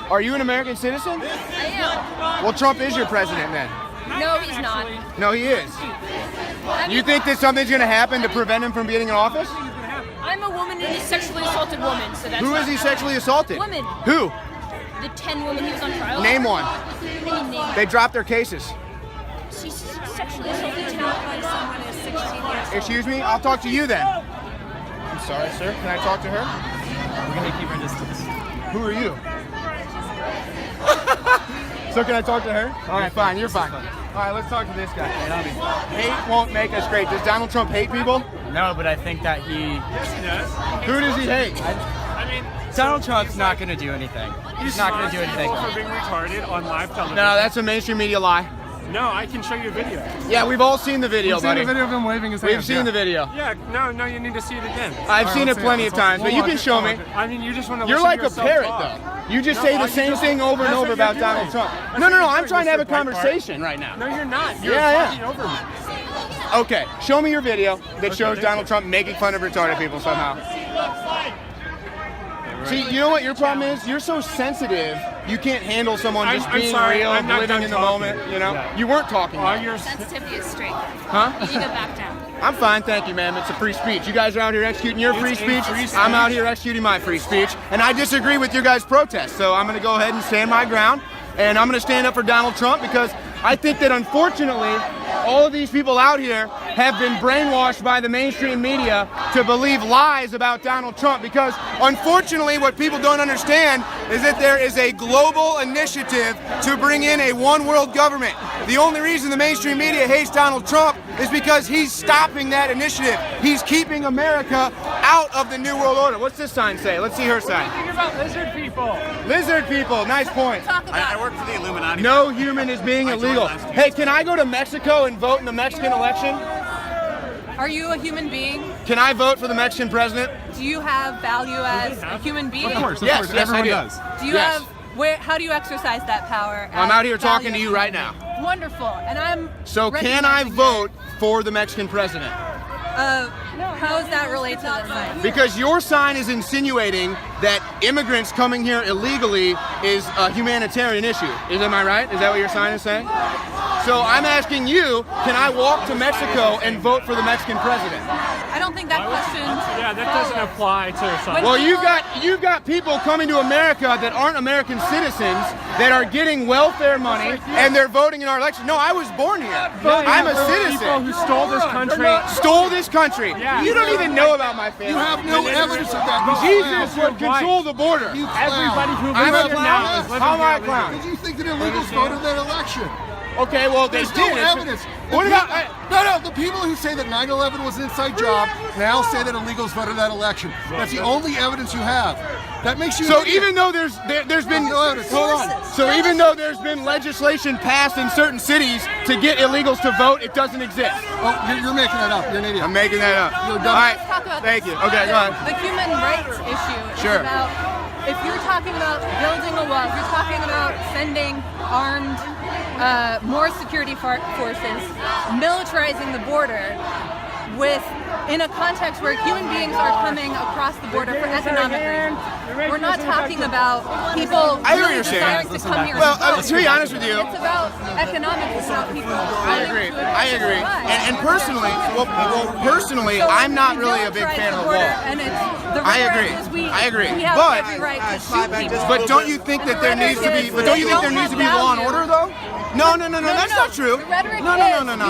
Are you an American citizen? I am. Well, Trump is your president then. No, he's not. No, he is. You think that something's going to happen to prevent him from getting in office? I'm a woman and a sexually assaulted woman, so that's Who is he sexually assaulted? Women. Who? The 10 women he was on trial. Name one. Name. They dropped their cases. She's sexually assaulted by someone who's 16 years old. Excuse me? I'll talk to you then. I'm sorry, sir. Can I talk to her? We're going to keep our distance. Who are you? So can I talk to her? All right, fine. You're fine. All right, let's talk to this guy. Hate won't make us great. Does Donald Trump hate people? No, but I think that he... Yes, he does. Who does he hate? I mean, Donald Trump's not going to do anything. He's not going to do anything. for being retarded on live television. No, that's a mainstream media lie. No, I can show you a video. Yeah, we've all seen the video, We've seen buddy. the video of him waving his hand. We've seen the video. Yeah, no, you need to see it again. I've seen it let's see plenty it. of times, but you can show me. I mean, you just want to You're listen like to a yourself parrot, talk. though. You just No, say the you same just- thing over and that's over what about you're Donald doing. Trump. That's No, what no, you're I'm doing, trying to have a Mr. Breitbart. conversation right now. No, you're not. You're Yeah, talking over me. Okay, show me your video that shows Donald Trump making fun of retarded people somehow. See, you know what your problem is? You're so sensitive, you can't handle someone just I'm being sorry, real, I'm not living done in the talking. moment, you know? Yeah. You weren't talking. All your Sensitivity is straight. Huh? You need to go back down. I'm fine, thank you, ma'am. It's a free speech. You guys are out here executing your free It's a speech. free speech. I'm out here executing my free speech. And I disagree with your guys' protest. So I'm going to go ahead and stand my ground. And I'm going to stand up for Donald Trump because I think that unfortunately, all of these people out here have been brainwashed by the mainstream media to believe lies about Donald Trump because unfortunately what people don't understand is that there is a global initiative to bring in a one world government. The only reason the mainstream media hates Donald Trump is because he's stopping that initiative. He's keeping America out of the New World Order. What's this sign say? Let's see her sign. Think about lizard people. Lizard people, nice point. I work for the Illuminati. No human is being joined illegal. last year. Hey, can I go to Mexico and vote in the Mexican election? Are you a human being? Can I vote for the Mexican president? Do you have value as a human being? Of course, Yes, yes, everyone I do. does. Do you Yes. have how do you exercise that power? I'm as out here talking value to you as a right human now. being? Wonderful. And I'm So can I recognizing vote for the Mexican president? how does that relate to the sign? Because your sign is insinuating that immigrants coming here illegally is a humanitarian issue. Am I right? Is that what your sign is saying? So I'm asking you, can I walk to Mexico and vote for the Mexican president? I don't think that question. Yeah, that doesn't apply to something. Well, you've got people coming to America that aren't American citizens that are getting welfare money and they're voting in our election. No, I was born here. I'm a People citizen. who stole this country. Stole this country. Yeah. You don't even know about my family. You have no evidence of that. Jesus would control the border. You clown. Everybody who I'm lives a here now clown. is living How am I a here clown? Did you think that illegals voted that election? Okay, well they There's did. no evidence. What The about? people- No, the people who say that 9/11 was an inside job now say that illegals voted that election. That's the only evidence you have. That makes you. So an idiot. even though there's been No evidence. hold on. So even though there's been legislation passed in certain cities to get illegals to vote, it doesn't exist. Oh, you're making that up. You're an idiot. I'm making that up. You're All dumb. right. Let's talk about Thank this. you. Okay, go ahead. The human rights issue Sure. is about if you're talking about building a wall, if you're talking about sending armed, more security forces, militarizing the border, in a context where human beings are coming across the border for economic reasons. We're not talking about people I hear what really you're saying. desiring to come here. Well, and vote. to be honest with you, It's about economics. It's about people. I agree. I agree. And personally, personally, I'm not really a big fan of the wall. And it's, the I rhetoric agree. is we I agree. We have But- every right to shoot people. But don't you think that there needs to be? But don't you think there needs to be law and order though? No, that's not true. The rhetoric No, is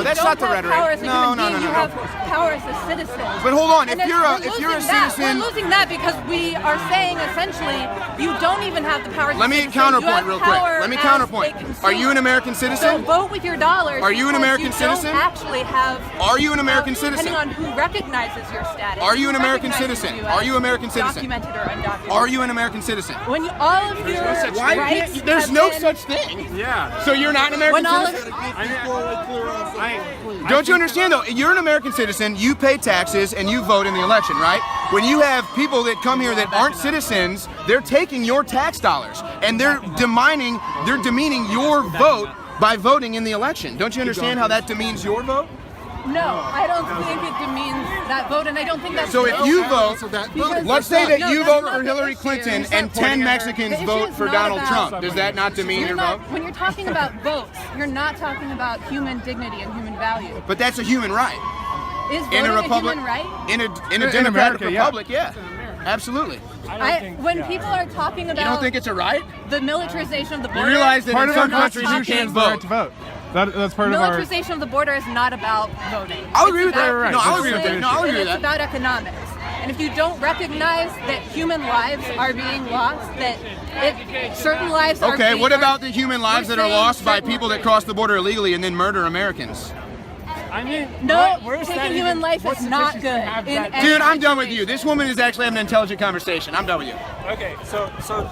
that's you not the don't have rhetoric. power as a No, human being, you have power as a citizen. But hold on, And if you're a we're citizen, losing that because we are saying essentially you don't even have the power. As let a me citizen. You counterpoint have real quick. power Let me as counterpoint. a consumer. Are you an American So citizen? vote with your dollars. Are you an because American you citizen? Don't actually have. Are you an American citizen? Depending on who recognizes your status. Are you who an American recognizes citizen? you Are as you an American citizen? Documented or undocumented. Are you an American citizen? When you, all of your Why rights can't, there's have no been- such thing. Yeah. So you're not an American When all of, citizen? I Don't you understand though? You're an American citizen, you pay taxes, and you vote in the election, right? When you have people that come here that aren't citizens, they're taking your tax dollars and they're demeaning your vote by voting in the election. Don't you understand how that demeans your vote? No, I don't think it demeans that vote, and I don't think that's So if you vote, Because- let's say that No, you that's vote not for the Hillary issue. Clinton You're and not 10 pointing at her. Mexicans The vote issue is for not Donald about- Trump. Does that not demean your vote? When you're talking about votes, you're not talking about human dignity and human value. But that's a human right. Is voting In a republic, human right? in a Democratic America, yeah. republic, yeah. Absolutely. When people are talking about You don't think it's a right? the militarization of the You border, realize that Part in of some our countries you talking- can't the right vote. to vote. That's part of our. militarization of the border is not about voting. I'll It's agree with that. about No, I'll agree with that. discipline, No, I'll agree and with it's that. about economics. And if you don't recognize that human lives are being lost, that certain lives are Okay, being what about the human lives we're that are saying lost by certain- people that cross the border illegally and then murder Americans? I mean, No, where's that taking even- human life what's is the not basis good. to have in that- any Dude, I'm done with you. situation. This woman is actually having an intelligent conversation. I'm done with you. Okay, so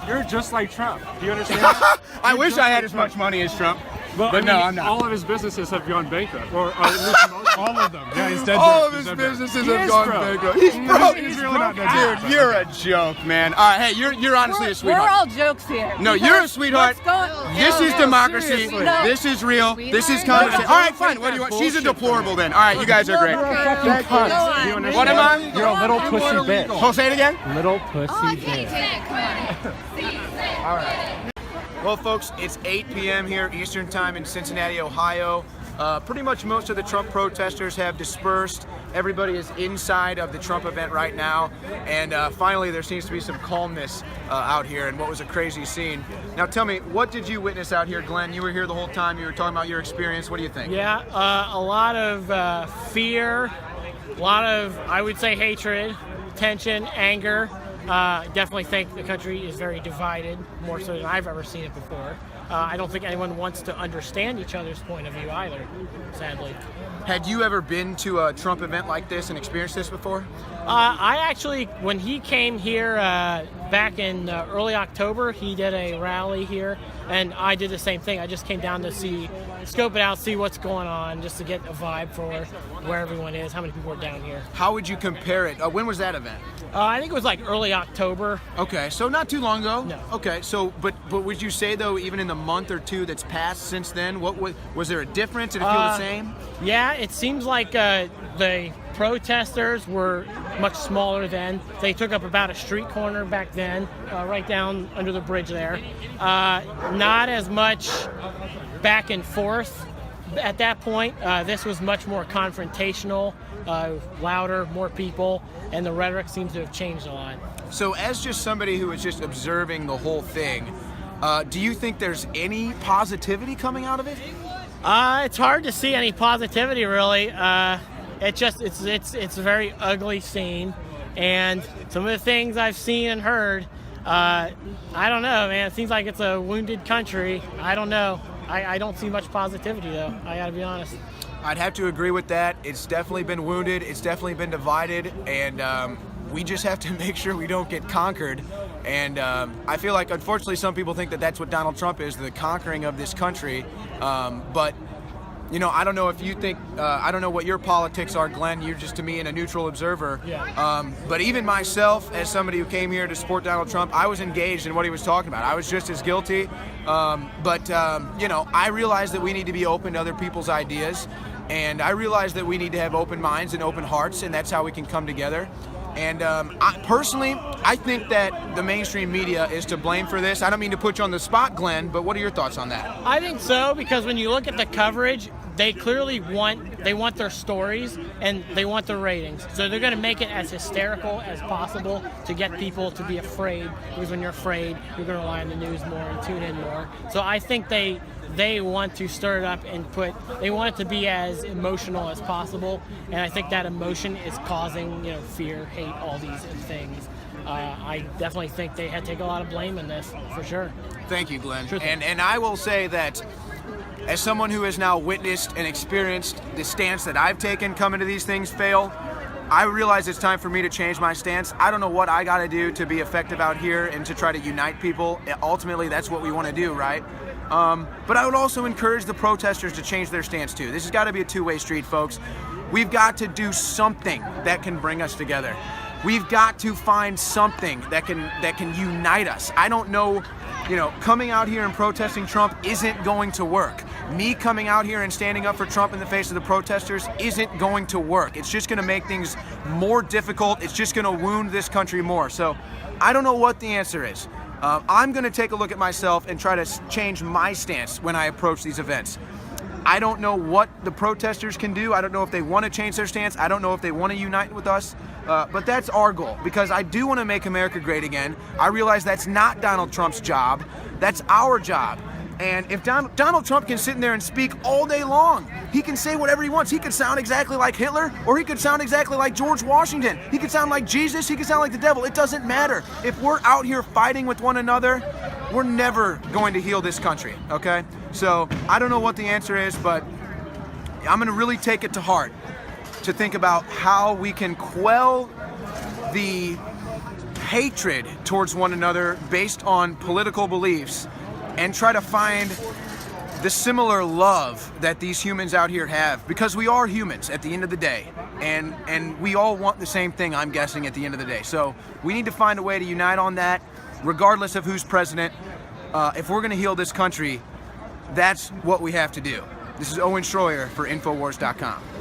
you're just like Trump. Do you understand? that? I You're wish just I had like as much money as Trump. Well, But I no, mean, I'm not. All of his businesses have gone bankrupt, or at least most, all of them. Yeah, he's dead. All broke. of He's his dead broke. businesses He have is gone broke. bankrupt. He's broke. He's really not that Dude, you're a joke, man. All right, hey, you're honestly a We're sweetheart. all jokes here. No, because you're a sweetheart. what's going- This is No, democracy. seriously. No. This is real. This is Sweetheart. conversation. All right, fine. What do you want? She's a deplorable then. All right, you guys are great. Go fucking on. cunt. Go Do you on. understand? What am I? You're a little pussy bitch. Oh, say it again. Little pussy bitch. Well, folks, it's 8 p.m. here Eastern Time in Cincinnati, Ohio. Pretty much most of the Trump protesters have dispersed. Everybody is inside of the Trump event right now. And finally, there seems to be some calmness out here in what was a crazy scene. Now, tell me, what did you witness out here, Glenn? You were here the whole time. You were talking about your experience. What do you think? Yeah, a lot of fear, a lot of, I would say, hatred, tension, anger. Definitely think the country is very divided, more so than I've ever seen it before. I don't think anyone wants to understand each other's point of view either, sadly. Had you ever been to a Trump event like this and experienced this before? I actually, when he came here back in early October, he did a rally here, and I did the same thing. I just came down to scope it out, see what's going on, just to get a vibe for where everyone is, how many people are down here. How would you compare it? When was that event? I think it was like early October. Okay, so not too long ago. No. Okay, so but would you say though, even in the month or two that's passed since then, what was there a difference? Did it feel the same? Yeah, it seems like the protesters were much smaller then. They took up about a street corner back then, right down under the bridge there. Not as much back and forth at that point. This was much more confrontational, louder, more people, and the rhetoric seems to have changed a lot. So as just somebody who was just observing the whole thing, do you think there's any positivity coming out of it? It's hard to see any positivity, really. It's a very ugly scene, and some of the things I've seen and heard, I don't know, man. It seems like it's a wounded country. I don't know. I don't see much positivity, though. I gotta be honest. I'd have to agree with that. It's definitely been wounded. It's definitely been divided, and we just have to make sure we don't get conquered. And I feel like, unfortunately, some people think that that's what Donald Trump is, the conquering of this country. But you know, I don't know if you think, I don't know what your politics are, Glenn. You're just, to me, a neutral observer. Yeah. But even myself, as somebody who came here to support Donald Trump, I was engaged in what he was talking about. I was just as guilty. But you know, I realize that we need to be open to other people's ideas. And I realize that we need to have open minds and open hearts, and that's how we can come together. And I think that the mainstream media is to blame for this. I don't mean to put you on the spot, Glenn, but what are your thoughts on that? I think so, because when you look at the coverage, they clearly want their stories and they want the ratings. So they're going to make it as hysterical as possible to get people to be afraid, because when you're afraid, you're going to rely on the news more and tune in more. So I think they want to stir it up and they want it to be as emotional as possible, and I think that emotion is causing, you know, fear, hate, all these things. I definitely think they had to take a lot of blame in this, for sure. Thank you, Glenn. Sure thing. And I will say that as someone who has now witnessed and experienced the stance that I've taken coming to these things fail, I realize it's time for me to change my stance. I don't know what I got to do to be effective out here and to try to unite people. Ultimately, that's what we want to do, right? But I would also encourage the protesters to change their stance too. This has got to be a two-way street, folks. We've got to do something that can bring us together. We've got to find something that can unite us. I don't know, you know, coming out here and protesting Trump isn't going to work. me coming out here and standing up for Trump in the face of the protesters isn't going to work. It's just going to make things more difficult. It's just going to wound this country more. So I don't know what the answer is. I'm going to take a look at myself and try to change my stance when I approach these events. I don't know what the protesters can do. I don't know if they want to change their stance. I don't know if they want to unite with us. But that's our goal, because I do want to make America great again. I realize that's not Donald Trump's job. That's our job. And if Donald Trump can sit in there and speak all day long, he can say whatever he wants. He could sound exactly like Hitler, or he could sound exactly like George Washington. He could sound like Jesus. He could sound like the devil. It doesn't matter. If we're out here fighting with one another, we're never going to heal this country, okay? So I don't know what the answer is, but I'm going to really take it to heart to think about how we can quell the hatred towards one another based on political beliefs, and try to find the similar love that these humans out here have, because we are humans at the end of the day, and we all want the same thing, I'm guessing, at the end of the day. So we need to find a way to unite on that, regardless of who's president. If we're going to heal this country, that's what we have to do. This is Owen Schroyer for Infowars.com.